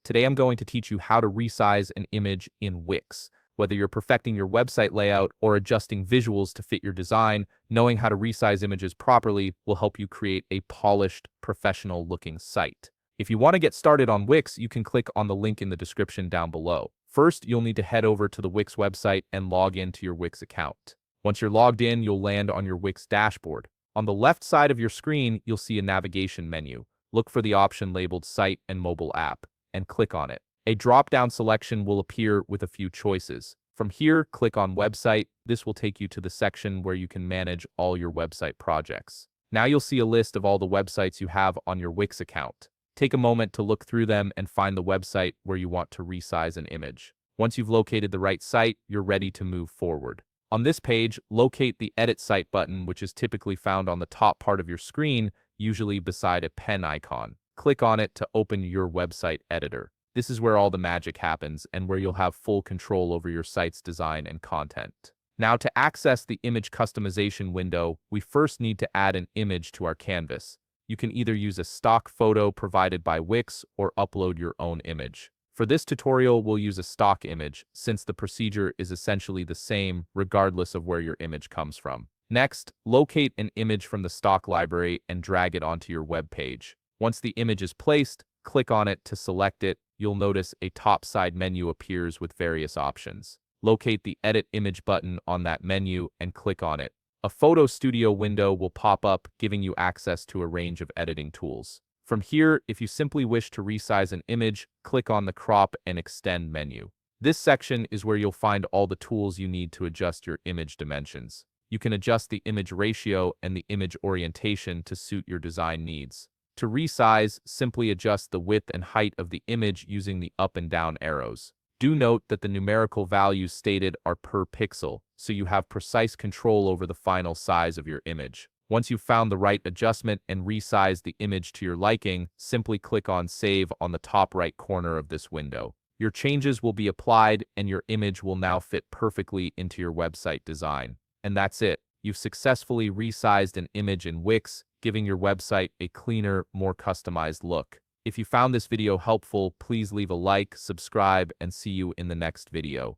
Today I'm going to teach you how to resize an image in Wix. Whether you're perfecting your website layout or adjusting visuals to fit your design, knowing how to resize images properly will help you create a polished, professional-looking site. If you want to get started on Wix, you can click on the link in the description down below. First, you'll need to head over to the Wix website and log into your Wix account. Once you're logged in, you'll land on your Wix dashboard. On the left side of your screen, you'll see a navigation menu. Look for the option labeled Site and Mobile App, and click on it. A drop-down selection will appear with a few choices. From here, click on Website. This will take you to the section where you can manage all your website projects. Now you'll see a list of all the websites you have on your Wix account. Take a moment to look through them and find the website where you want to resize an image. Once you've located the right site, you're ready to move forward. On this page, locate the Edit Site button, which is typically found on the top part of your screen, usually beside a pen icon. Click on it to open your website editor. This is where all the magic happens and where you'll have full control over your site's design and content. Now, to access the image customization window, we first need to add an image to our canvas. You can either use a stock photo provided by Wix or upload your own image. For this tutorial, we'll use a stock image, since the procedure is essentially the same regardless of where your image comes from. Next, locate an image from the stock library and drag it onto your web page. Once the image is placed, click on it to select it. You'll notice a top side menu appears with various options. Locate the Edit Image button on that menu and click on it. A photo studio window will pop up, giving you access to a range of editing tools. From here, if you simply wish to resize an image, click on the Crop and Extend menu. This section is where you'll find all the tools you need to adjust your image dimensions. You can adjust the image ratio and the image orientation to suit your design needs. To resize, simply adjust the width and height of the image using the up and down arrows. Do note that the numerical values stated are per pixel, so you have precise control over the final size of your image. Once you've found the right adjustment and resized the image to your liking, simply click on Save on the top right corner of this window. Your changes will be applied and your image will now fit perfectly into your website design. And that's it. You've successfully resized an image in Wix, giving your website a cleaner, more customized look. If you found this video helpful, please leave a like, subscribe, and see you in the next video.